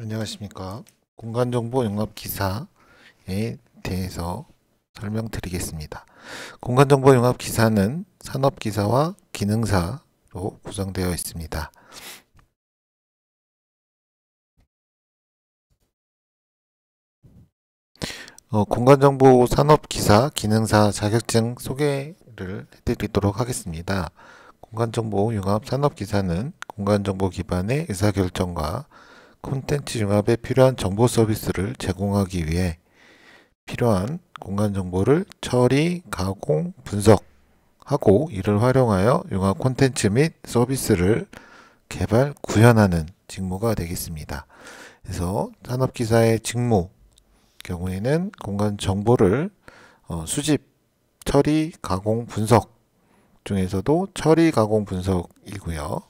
안녕하십니까. 공간정보 융합 기사에 대해서 설명드리겠습니다. 공간정보 융합 기사는 산업기사와 기능사로 구성되어 있습니다. 공간정보 산업기사 기능사 자격증 소개를 해드리도록 하겠습니다. 공간정보 융합 산업기사는 공간정보 기반의 의사결정과 콘텐츠 융합에 필요한 정보 서비스를 제공하기 위해 필요한 공간 정보를 처리, 가공, 분석하고 이를 활용하여 융합 콘텐츠 및 서비스를 개발, 구현하는 직무가 되겠습니다. 그래서 산업기사의 직무 경우에는 공간 정보를 수집, 처리, 가공, 분석 중에서도 처리, 가공, 분석이고요.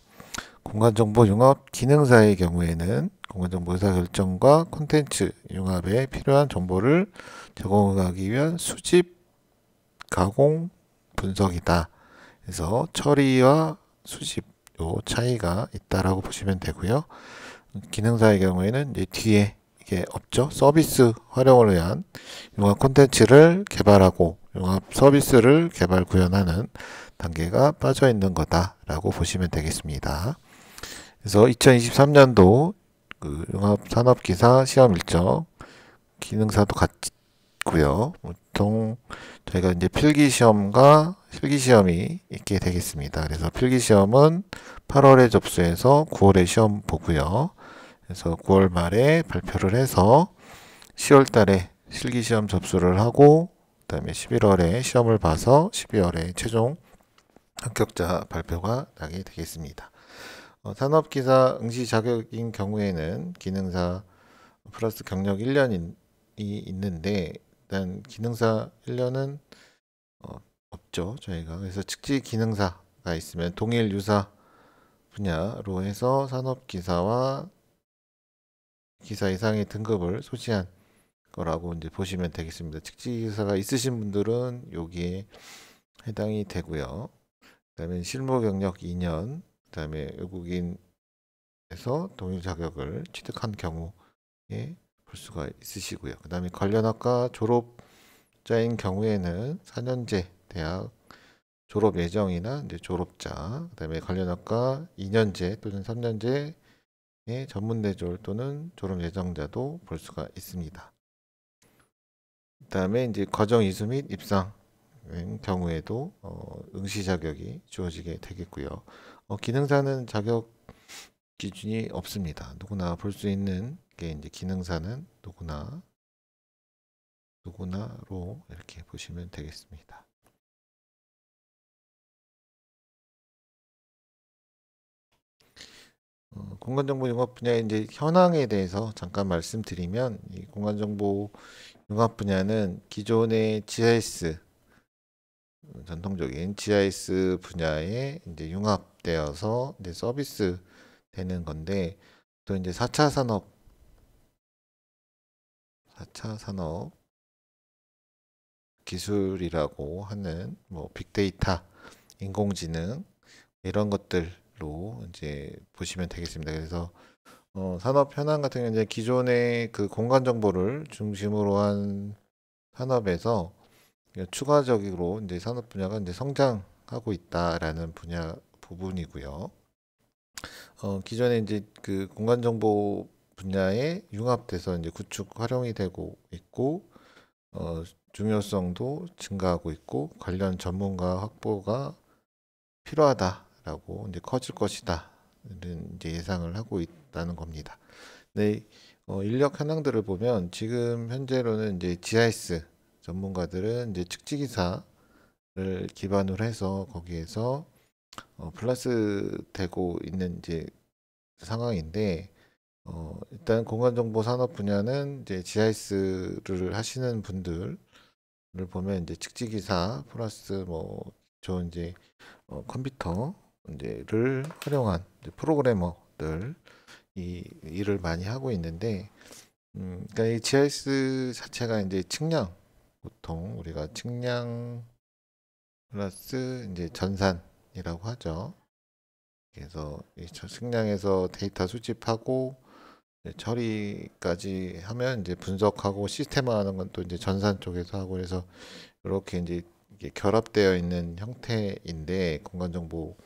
공간정보 융합 기능사의 경우에는 공간정보 의사결정과 콘텐츠 융합에 필요한 정보를 제공하기 위한 수집, 가공, 분석이다. 그래서 처리와 수집 요 차이가 있다라고 보시면 되고요. 기능사의 경우에는 이제 뒤에 이게 없죠. 서비스 활용을 위한 융합 콘텐츠를 개발하고 융합 서비스를 개발 구현하는 단계가 빠져 있는 거다라고 보시면 되겠습니다. 그래서 2023년도 그 융합산업기사 시험 일정 기능사도 같고요. 보통 저희가 이제 필기시험과 실기시험이 있게 되겠습니다. 그래서 필기시험은 8월에 접수해서 9월에 시험 보고요. 그래서 9월 말에 발표를 해서 10월 달에 실기시험 접수를 하고 그다음에 11월에 시험을 봐서 12월에 최종 합격자 발표가 나게 되겠습니다. 산업기사 응시 자격인 경우에는 기능사 플러스 경력 1년이 있는데 일단 기능사 1년은 없죠 저희가. 그래서 직지 기능사가 있으면 동일 유사 분야로 해서 산업기사와 기사 이상의 등급을 소지한 거라고 이제 보시면 되겠습니다. 직지기사가 있으신 분들은 여기에 해당이 되고요. 그다음에 실무 경력 2년, 그다음에 외국인에서 동일 자격을 취득한 경우에 볼 수가 있으시고요. 그다음에 관련 학과 졸업자인 경우에는 4년제 대학 졸업 예정이나 이제 졸업자, 그다음에 관련 학과 2년제 또는 3년제의 전문대졸 또는 졸업 예정자도 볼 수가 있습니다. 그다음에 이제 과정 이수 및 입상 경우에도 응시 자격이 주어지게 되겠고요. 기능사는 자격 기준이 없습니다. 누구나 볼 수 있는 게 이제 기능사는 누구나로 이렇게 보시면 되겠습니다. 공간정보 융합 분야의 이제 현황에 대해서 잠깐 말씀드리면 이 공간정보 융합 분야는 기존의 GIS 전통적인 GIS 분야에 이제 융합되어서 이제 서비스 되는 건데 또 이제 4차 산업 기술이라고 하는 뭐 빅데이터, 인공지능 이런 것들로 이제 보시면 되겠습니다. 그래서 산업 현황 같은 경우는 이제 기존의 그 공간 정보를 중심으로 한 산업에서 추가적으로 이제 산업 분야가 이제 성장하고 있다라는 분야 부분이고요. 기존에 이제 그 공간 정보 분야에 융합돼서 이제 구축 활용이 되고 있고 중요성도 증가하고 있고 관련 전문가 확보가 필요하다라고 이제 커질 것이다 이런 이제 예상을 하고 있다는 겁니다. 네, 인력 현황들을 보면 지금 현재로는 이제 GIS 전문가들은 이제 측지기사를 기반으로 해서 거기에서 플러스 되고 있는 이제 상황인데 일단 공간정보 산업 분야는 이제 GIS를 하시는 분들을 보면 이제 측지기사 플러스 뭐 저 이제 컴퓨터 이제를 활용한 이제 프로그래머들 이 일을 많이 하고 있는데 그러니까 이 GIS 자체가 이제 측량 보통 우리가 측량 플러스 이제 전산이라고 하죠. 그래서 이 측량에서 데이터 수집하고 처리까지 하면 이제 분석하고 시스템화하는 건 또 이제 전산 쪽에서 하고, 그래서 이렇게 이제 이게 결합되어 있는 형태인데 공간 정보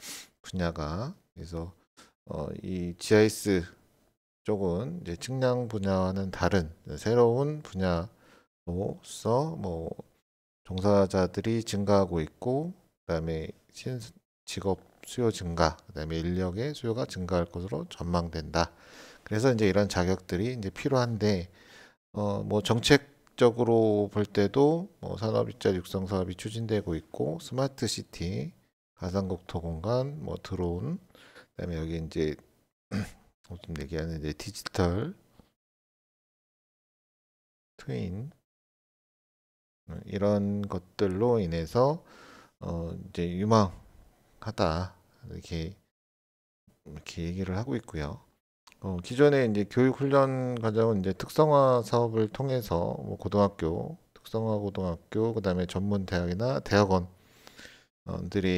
분야가. 그래서 이 GIS 쪽은 이제 측량 분야와는 다른 새로운 분야로서 뭐 종사자들이 증가하고 있고, 그다음에 직업 수요 증가, 그다음에 인력의 수요가 증가할 것으로 전망된다. 그래서 이제 이런 자격들이 이제 필요한데, 뭐 정책적으로 볼 때도 뭐 산업 일자리 육성 사업이 추진되고 있고, 스마트 시티, 가상국토 공간, 뭐 드론, 그다음에 여기 이제 요즘 얘기하는 이제 디지털 트윈, 이런 것들로 인해서 이제 유망하다, 이렇게 얘기를 하고 있고요. 기존에 이제 교육 훈련 과정은 이제 특성화 사업을 통해서 뭐 고등학교, 특성화 고등학교, 그다음에 전문 대학이나 대학원들이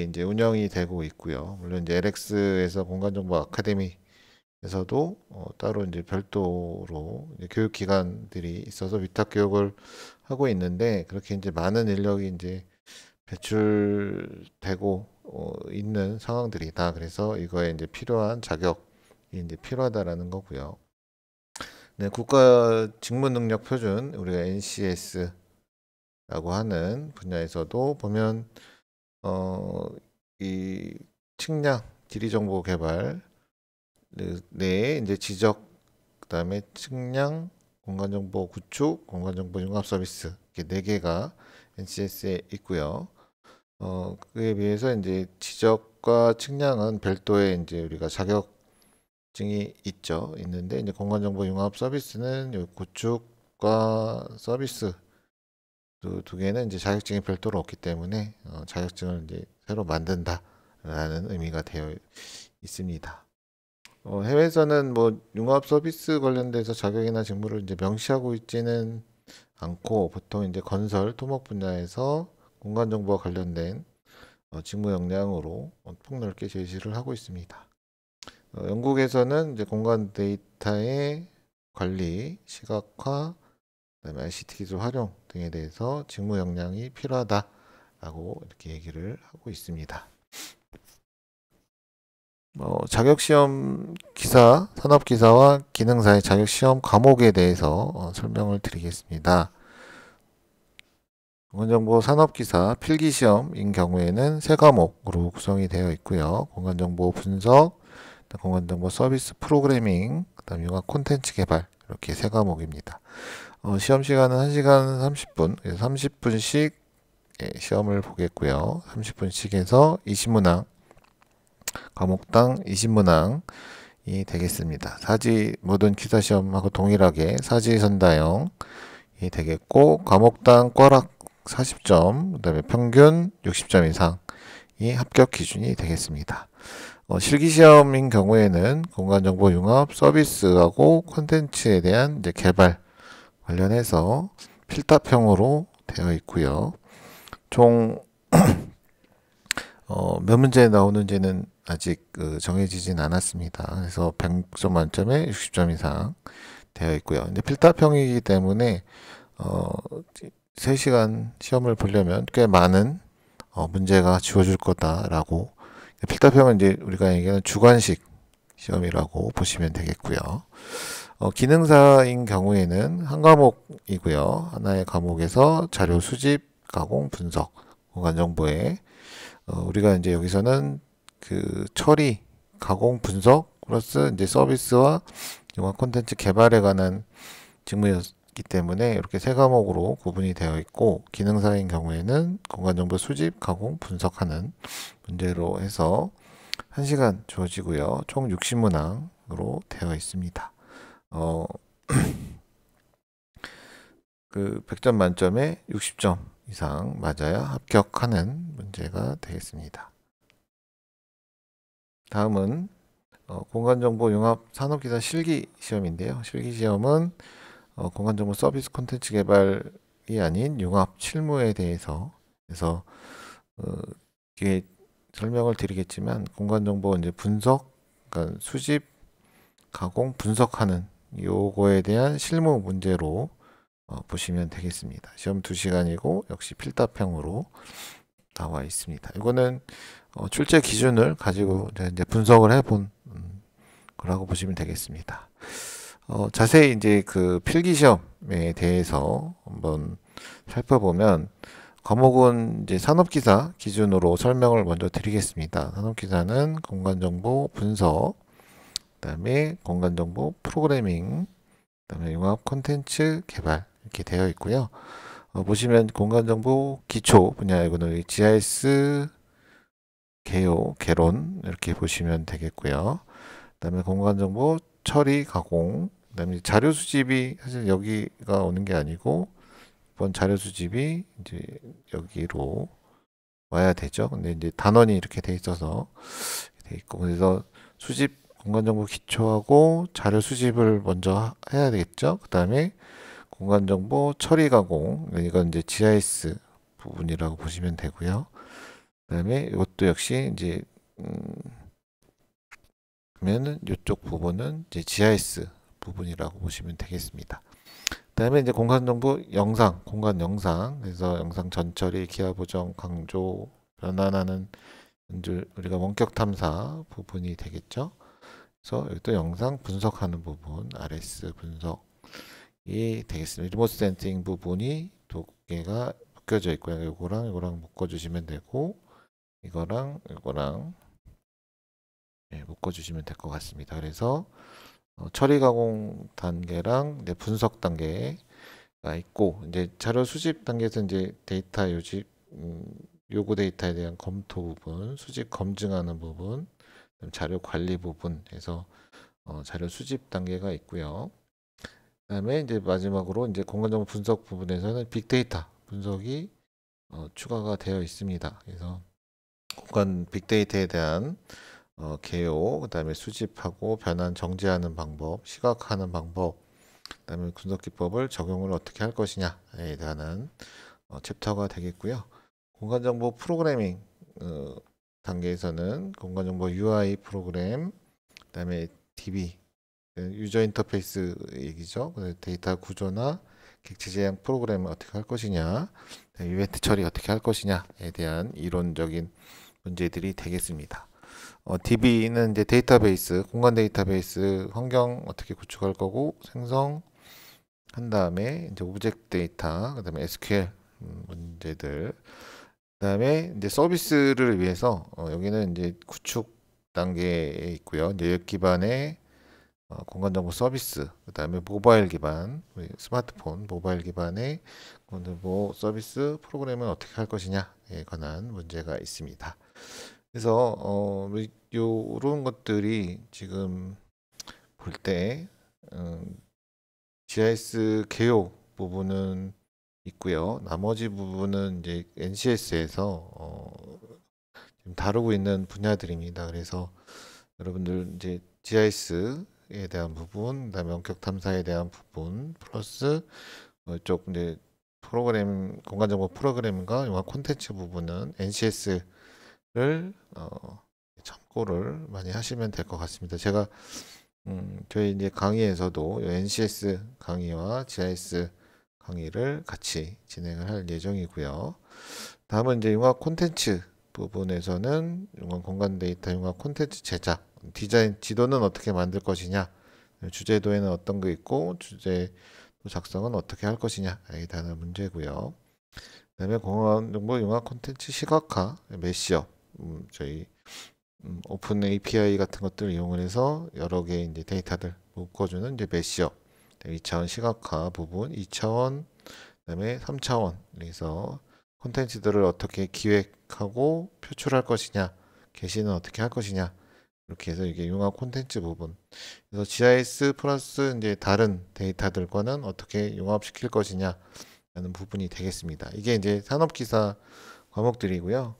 이제 운영이 되고 있고요. 물론 이제 LX에서 공간정보 아카데미에서도 따로 이제 별도로 이제 교육 기관들이 있어서 위탁 교육을 하고 있는데, 그렇게 이제 많은 인력이 이제 배출되고 있는 상황들이다. 그래서 이거에 이제 필요한 자격이 이제 필요하다라는 거고요. 네, 국가 직무 능력 표준, 우리가 NCS라고 하는 분야에서도 보면 이 측량, 지리정보 개발 내에 이제 지적, 그다음에 측량, 공간정보 구축, 공간정보 융합 서비스, 이렇게 네 개가 NCS에 있고요. 그에 비해서 이제 지적과 측량은 별도의 이제 우리가 자격증이 있는데, 이제 공간정보 융합 서비스는 요 구축과 서비스 두 개는 이제 자격증이 별도로 없기 때문에 자격증을 이제 새로 만든다라는 의미가 되어 있습니다. 해외에서는 뭐 융합 서비스 관련돼서 자격이나 직무를 이제 명시하고 있지는 않고, 보통 이제 건설, 토목 분야에서 공간 정보와 관련된 직무 역량으로 폭넓게 제시를 하고 있습니다. 영국에서는 이제 공간 데이터의 관리, 시각화, 그다음에 ICT 기술 활용 등에 대해서 직무 역량이 필요하다라고 이렇게 얘기를 하고 있습니다. 자격시험 기사, 산업기사와 기능사의 자격시험 과목에 대해서 설명을 드리겠습니다. 공간정보 산업기사 필기시험인 경우에는 세 과목으로 구성이 되어 있고요. 공간정보 분석, 공간정보 서비스 프로그래밍, 그다음 융합 콘텐츠 개발, 이렇게 세 과목입니다. 시험 시간은 1시간 30분, 그래서 30분씩 시험을 보겠고요. 30분씩 해서 20문항, 과목당 20문항이 되겠습니다. 모든 기사 시험하고 동일하게 사지선다형이 되겠고, 과목당 꽈락 40점, 그 다음에 평균 60점 이상이 합격 기준이 되겠습니다. 실기시험인 경우에는 공간정보 융합 서비스하고 콘텐츠에 대한 이제 개발 관련해서 필답형으로 되어 있고요. 총 몇 문제 나오는지는 아직 정해지진 않았습니다. 그래서 100점 만점에 60점 이상 되어 있고요. 근데 필답형이기 때문에 3시간 시험을 보려면 꽤 많은 문제가 주어질 거다라고. 필답형은 이제 우리가 얘기하는 주관식 시험이라고 보시면 되겠고요. 기능사인 경우에는 한 과목이고요. 하나의 과목에서 자료 수집, 가공, 분석, 공간 정보에 우리가 이제 여기서는 그 처리, 가공, 분석 플러스 이제 서비스와 융합 콘텐츠 개발에 관한 직무였기 때문에 이렇게 세 과목으로 구분이 되어 있고, 기능사인 경우에는 공간정보 수집, 가공, 분석하는 문제로 해서 1시간 주어지고요. 총 60문항으로 되어 있습니다. 그 100점 만점에 60점 이상 맞아야 합격하는 문제가 되겠습니다. 다음은 공간정보 융합 산업기사 실기 시험인데요. 실기 시험은 공간정보 서비스 콘텐츠 개발이 아닌 융합 실무에 대해서, 그래서 뒤에 설명을 드리겠지만 공간정보 이제 분석, 그러니까 수집, 가공, 분석하는 요거에 대한 실무 문제로 보시면 되겠습니다. 시험 2시간이고 역시 필답형으로 나와 있습니다. 이거는 출제 기준을 가지고 이제 분석을 해본 거라고 보시면 되겠습니다. 자세히 이제 그 필기 시험에 대해서 한번 살펴보면 과목은 이제 산업기사 기준으로 설명을 먼저 드리겠습니다. 산업기사는 공간정보 분석, 그다음에 공간정보 프로그래밍, 그다음에 융합 콘텐츠 개발 이렇게 되어 있고요. 보시면 공간정보 기초 분야 이거는 GIS, 개요, 개론 이렇게 보시면 되겠고요. 그다음에 공간정보 처리, 가공, 그다음에 자료 수집이 사실 여기가 오는 게 아니고 이번 자료 수집이 이제 여기로 와야 되죠. 근데 이제 단원이 이렇게 돼 있어서 돼 있고 그래서 수집 공간정보 기초하고 자료 수집을 먼저 해야 되겠죠. 그 다음에 공간정보 처리 가공 이건 이제 GIS 부분이라고 보시면 되고요. 그 다음에 이것도 역시 이제 그러면은 이쪽 부분은 이제 GIS 부분이라고 보시면 되겠습니다. 그다음에 이제 공간정보 영상, 공간 영상, 그래서 영상 전처리, 기하 보정, 강조, 변환하는 우리가 원격 탐사 부분이 되겠죠. 그래서 여기도 영상 분석하는 부분, RS 분석이 되겠습니다. 리모트 센싱 부분이 두 개가 묶여져 있고요. 이거랑 이거랑 묶어주시면 되고, 이거랑 이거랑 묶어주시면 될 것 같습니다. 그래서 처리 가공 단계랑 이제 분석 단계가 있고, 이제 자료 수집 단계에서 이제 데이터 요집, 요구 데이터에 대한 검토 부분, 수집 검증하는 부분, 자료 관리 부분에서 자료 수집 단계가 있고요. 그다음에 이제 마지막으로 이제 공간정보 분석 부분에서는 빅데이터 분석이 추가가 되어 있습니다. 그래서 공간 빅데이터에 대한 개요, 그다음에 수집하고 변환 정제하는 방법, 시각화하는 방법, 그다음에 분석 기법을 적용을 어떻게 할 것이냐에 대한 챕터가 되겠고요. 공간정보 프로그래밍 단계에서는 공간정보 UI 프로그램, 그다음에 DB 유저 인터페이스 얘기죠. 데이터 구조나 객체 제한 프로그램을 어떻게 할 것이냐, 이벤트 처리 어떻게 할 것이냐에 대한 이론적인 문제들이 되겠습니다. DB는 이제 데이터베이스, 공간 데이터베이스 환경 어떻게 구축할 거고 생성한 다음에 이제 오브젝트 데이터, 그다음에 SQL 문제들, 그다음에 이제 서비스를 위해서 여기는 이제 구축 단계에 있고요. 이제 웹 기반의 공간정보 서비스, 그다음에 모바일 기반, 스마트폰 모바일 기반의 공간정보 서비스 프로그램은 어떻게 할 것이냐에 관한 문제가 있습니다. 그래서 요런 것들이 지금 볼 때 GIS 개요 부분은 있고요. 나머지 부분은 이제 NCS에서 지금 다루고 있는 분야들입니다. 그래서 여러분들 이제 GIS에 대한 부분, 그다음에 원격 탐사에 대한 부분, 플러스 이쪽 이제 프로그램 공간정보 프로그램과 융합 콘텐츠 부분은 NCS를 참고를 많이 하시면 될 것 같습니다. 제가 저희 이제 강의에서도 NCS 강의와 GIS 강의를 같이 진행을 할 예정이고요. 다음은 이제 융합 콘텐츠 부분에서는 융합 공간 데이터 융합 콘텐츠 제작, 디자인, 지도는 어떻게 만들 것이냐, 주제도에는 어떤 거 있고 주제 작성은 어떻게 할 것이냐에 대한 문제고요. 그다음에 공간 정보 융합 콘텐츠 시각화, 메시업, 저희 오픈 API 같은 것들을 이용을 해서 여러 개의 이제 데이터들 묶어주는 이제 메시업, 2차원 시각화 부분, 2차원, 그다음에 3차원, 그래서 콘텐츠들을 어떻게 기획하고 표출할 것이냐, 게시는 어떻게 할 것이냐, 이렇게 해서 이게 융합 콘텐츠 부분. 그래서 GIS 플러스 이제 다른 데이터들과는 어떻게 융합시킬 것이냐 라는 부분이 되겠습니다. 이게 이제 산업기사 과목들이고요.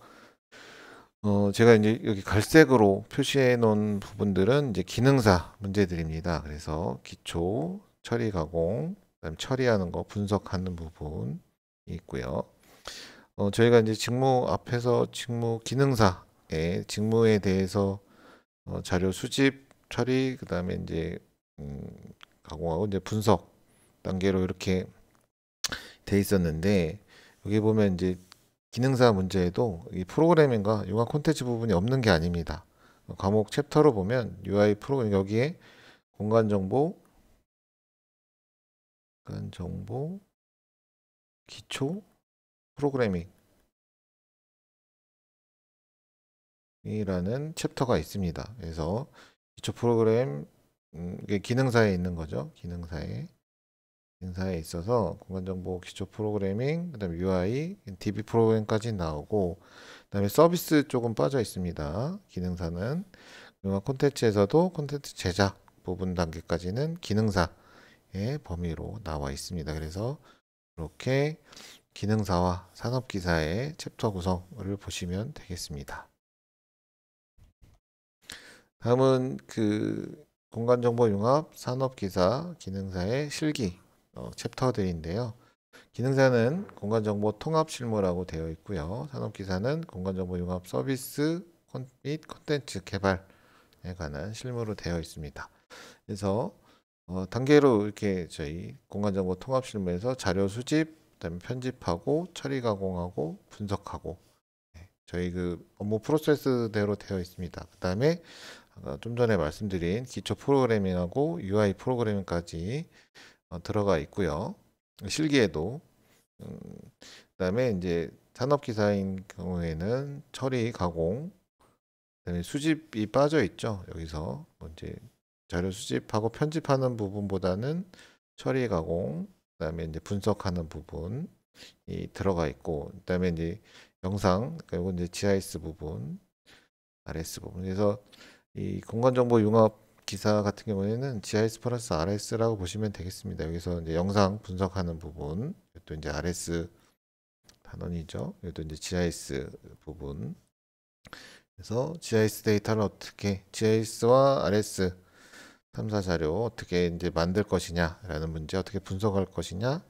제가 이제 여기 갈색으로 표시해 놓은 부분들은 이제 기능사 문제들입니다. 그래서 기초, 처리 가공, 그다음 처리하는 거, 분석하는 부분이 있고요. 저희가 이제 직무 앞에서 직무 기능사의 직무에 대해서 자료 수집, 처리, 그다음에 이제 가공하고 이제 분석 단계로 이렇게 돼 있었는데, 여기 보면 이제 기능사 문제에도 이 프로그래밍과 융합 콘텐츠 부분이 없는 게 아닙니다. 과목 챕터로 보면 UI 프로그램, 여기에 공간 정보, 기초 프로그래밍이라는 챕터가 있습니다. 그래서 기초 프로그램, 이게 기능사에 있는 거죠. 기능사에 있어서 공간정보, 기초 프로그래밍, 그다음에 UI, DB 프로그램까지 나오고, 그다음에 서비스 쪽은 빠져 있습니다. 기능사는 융합 콘텐츠에서도 콘텐츠 제작 부분 단계까지는 기능사의 범위로 나와 있습니다. 그래서 이렇게 기능사와 산업기사의 챕터 구성을 보시면 되겠습니다. 다음은 그 공간정보융합, 산업기사, 기능사의 실기 챕터들인데요. 기능사는 공간정보 통합 실무라고 되어 있고요. 산업기사는 공간정보융합 서비스 및 콘텐츠 개발에 관한 실무로 되어 있습니다. 그래서 단계로 이렇게 저희 공간정보 통합 실무에서 자료 수집, 그다음에 편집하고 처리 가공하고 분석하고, 저희 그 업무 프로세스대로 되어 있습니다. 그 다음에 좀 전에 말씀드린 기초 프로그래밍하고 UI 프로그래밍까지 들어가 있고요. 실기에도 그다음에 이제 산업기사인 경우에는 처리 가공, 그다음에 수집이 빠져 있죠. 여기서 이제 자료 수집하고 편집하는 부분보다는 처리 가공, 그다음에 이제 분석하는 부분이 들어가 있고, 그다음에 이제 영상, 그리고 이제 GIS 부분, RS 부분. 그래서 이 공간정보 융합 기사 같은 경우에는 GIS 플러스 RS라고 보시면 되겠습니다. 여기서 이제 영상 분석하는 부분, 또 이제 RS 단원이죠. 또 이제 GIS 부분. 그래서 GIS 데이터를 어떻게, GIS와 RS 탐사 자료 어떻게 이제 만들 것이냐라는 문제, 어떻게 분석할 것이냐,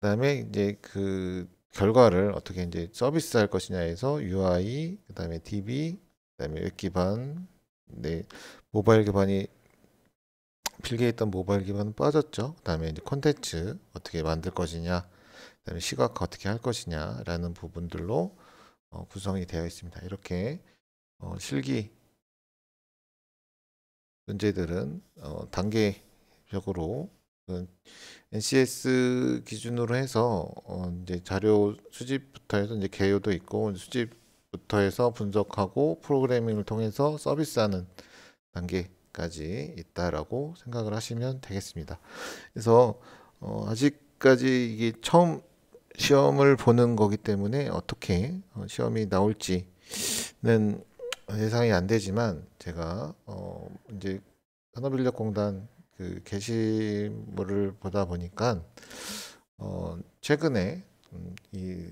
그다음에 이제 그 결과를 어떻게 이제 서비스할 것이냐에서 UI, 그다음에 DB, 그다음에 웹 기반, 네, 모바일 기반이 필기했던 모바일 기반은 빠졌죠. 그다음에 이제 콘텐츠 어떻게 만들 것이냐, 그다음에 시각화 어떻게 할 것이냐라는 부분들로 구성이 되어 있습니다. 이렇게 실기 문제들은 단계적으로 NCS 기준으로 해서 이제 자료 수집부터 해서 이제 개요도 있고, 수집부터 해서 분석하고 프로그래밍을 통해서 서비스하는 단계까지 있다라고 생각을 하시면 되겠습니다. 그래서 아직까지 이게 처음 시험을 보는 거기 때문에 어떻게 시험이 나올지는 예상이 안 되지만, 제가 이제 산업인력공단 그 게시물을 보다 보니까 최근에 이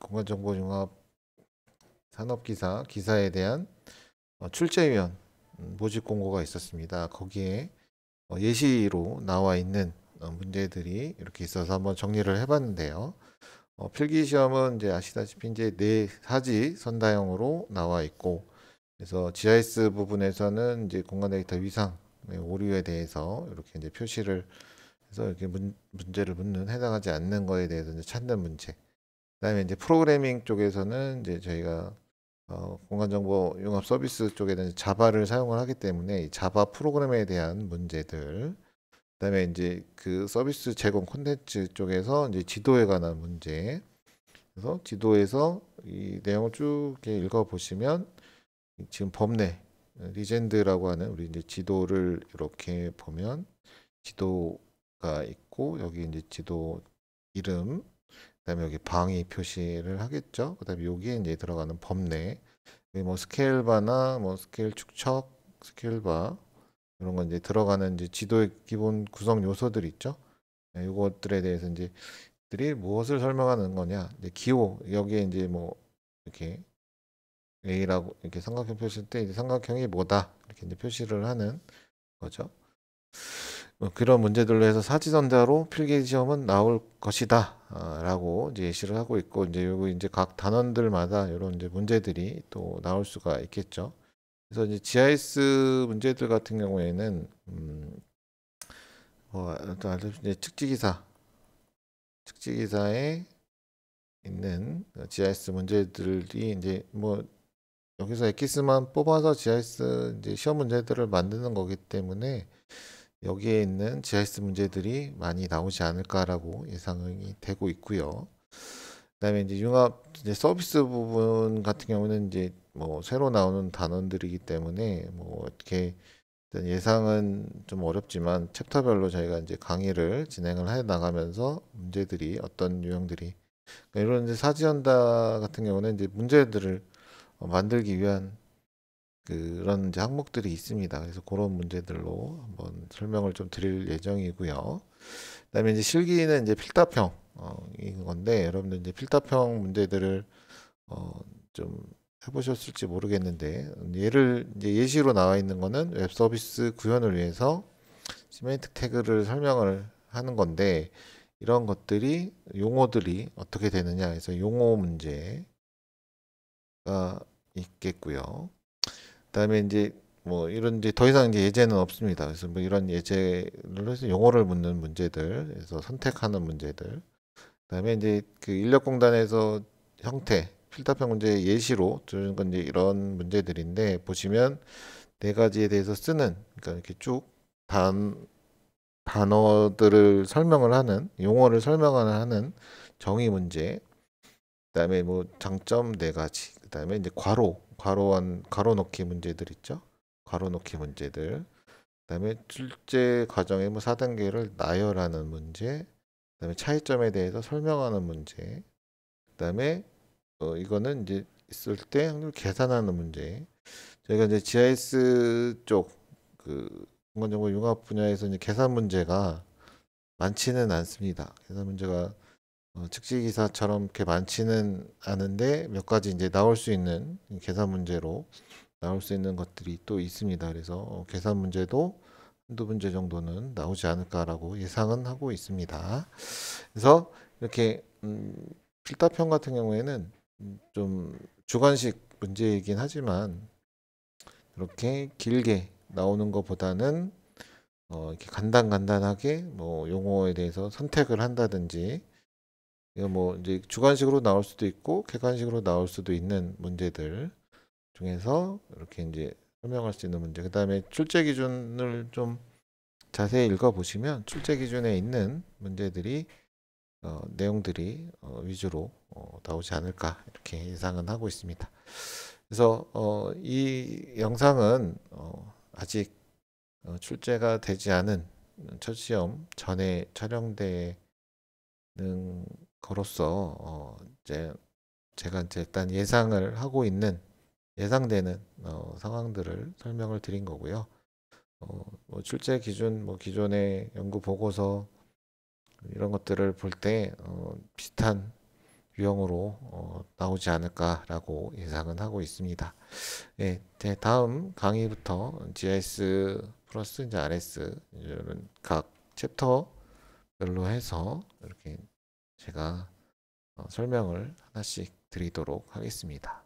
공간정보융합 산업기사 기사에 대한 출제위원 모집 공고가 있었습니다. 거기에 예시로 나와 있는 문제들이 이렇게 있어서 한번 정리를 해봤는데요. 필기 시험은 이제 아시다시피 이제 네 사지 선다형으로 나와 있고, 그래서 GIS 부분에서는 이제 공간 데이터 위상 오류에 대해서 이렇게 이제 표시를 해서 이렇게 문제를 묻는, 해당하지 않는 거에 대해서 이제 찾는 문제. 그다음에 이제 프로그래밍 쪽에서는 이제 저희가 공간정보 융합 서비스 쪽에는 자바를 사용을 하기 때문에 이 자바 프로그램에 대한 문제들. 그다음에 이제 그 서비스 제공 콘텐츠 쪽에서 이제 지도에 관한 문제. 그래서 지도에서 이 내용을 쭉 이렇게 읽어 보시면 지금 법내 리젠드라고 하는 우리 이제 지도를 이렇게 보면 지도가 있고, 여기 이제 지도 이름, 그다음에 여기 방위 표시를 하겠죠. 그다음에 여기에 이제 들어가는 법내, 뭐 스케일바나 뭐 스케일 축척, 스케일바 이런 건 이제 들어가는 이제 지도의 기본 구성 요소들 있죠. 이것들에 대해서 이제 들이 무엇을 설명하는 거냐, 이제 기호, 여기에 이제 뭐 이렇게 A라고 이렇게 삼각형 표시할 때 이제 삼각형이 뭐다 이렇게 이제 표시를 하는 거죠. 그런 문제들로 해서 사지선다로 필기 시험은 나올 것이다 라고 이제 예시를 하고 있고, 이제 요거 이제 각 단원들마다 이런 이제 문제들이 또 나올 수가 있겠죠. 그래서 이제 GIS 문제들 같은 경우에는 또 알다시피 이제 측지기사에 있는 GIS 문제들이 이제 뭐 여기서 엑기스만 뽑아서 GIS 이제 시험 문제들을 만드는 거기 때문에 여기에 있는 GIS 문제들이 많이 나오지 않을까라고 예상이 되고 있고요. 그다음에 이제 융합 이제 서비스 부분 같은 경우는 이제 뭐 새로 나오는 단원들이기 때문에 뭐 어떻게 일단 예상은 좀 어렵지만 챕터별로 저희가 이제 강의를 진행을 해 나가면서 문제들이 어떤 유형들이 그러니까 이런 이제 사지연다 같은 경우는 이제 문제들을 만들기 위한 그런 이제 항목들이 있습니다. 그래서 그런 문제들로 한번 설명을 좀 드릴 예정이고요. 그다음에 이제 실기는 이제 필답형 인 건데 여러분들 이제 필답형 문제들을 좀 해보셨을지 모르겠는데 예를 이제 예시로 나와 있는 거는 웹 서비스 구현을 위해서 시멘틱 태그를 설명을 하는 건데 이런 것들이 용어들이 어떻게 되느냐 해서 용어 문제가 있겠고요. 그다음에 이제 뭐 이런 이제 더 이상 이제 예제는 없습니다. 그래서 뭐 이런 예제를 해서 용어를 묻는 문제들, 그래서 선택하는 문제들. 그다음에 이제 그 인력공단에서 형태 필답형 문제 예시로 주는 건 이제 이런 문제들인데 보시면 네 가지에 대해서 쓰는 그러니까 이렇게 쭉 단어들을 설명을 하는 용어를 설명을 하는 정의 문제. 그다음에 뭐 장점 네 가지. 그다음에 이제 가로 넣기 문제들 있죠. 가로 넣기 문제들. 그다음에 출제 과정의 뭐 4단계를 나열하는 문제. 그다음에 차이점에 대해서 설명하는 문제. 그다음에 이거는 이제 있을 때 확률 계산하는 문제. 저희가 이제 GIS 쪽그 공간정보 융합 분야에서 이제 계산 문제가 많지는 않습니다. 계산 문제가 측지 기사처럼 이렇게 많지는 않은데 몇 가지 이제 나올 수 있는 계산 문제로 나올 수 있는 것들이 또 있습니다. 그래서 계산 문제도 한두 문제 정도는 나오지 않을까라고 예상은 하고 있습니다. 그래서 이렇게 필답형 같은 경우에는 좀 주관식 문제이긴 하지만 이렇게 길게 나오는 것보다는 이렇게 간단하게 뭐 용어에 대해서 선택을 한다든지 이거 뭐 이제 주관식으로 나올 수도 있고 객관식으로 나올 수도 있는 문제들 중에서 이렇게 이제 설명할 수 있는 문제. 그다음에 출제 기준을 좀 자세히 읽어 보시면 출제 기준에 있는 문제들이 내용들이 위주로 나오지 않을까 이렇게 예상은 하고 있습니다. 그래서 이 영상은 아직 출제가 되지 않은 첫 시험 전에 촬영되는 거로서 이제 제가 이제 일단 예상을 하고 있는 예상되는 상황들을 설명을 드린 거고요. 뭐 출제 기준, 뭐 기존의 연구 보고서 이런 것들을 볼 때 비슷한 유형으로 나오지 않을까라고 예상은 하고 있습니다. 예, 다음 강의부터 GIS 플러스 이제 RS 이런 각 챕터별로 해서 이렇게 제가 설명을 하나씩 드리도록 하겠습니다.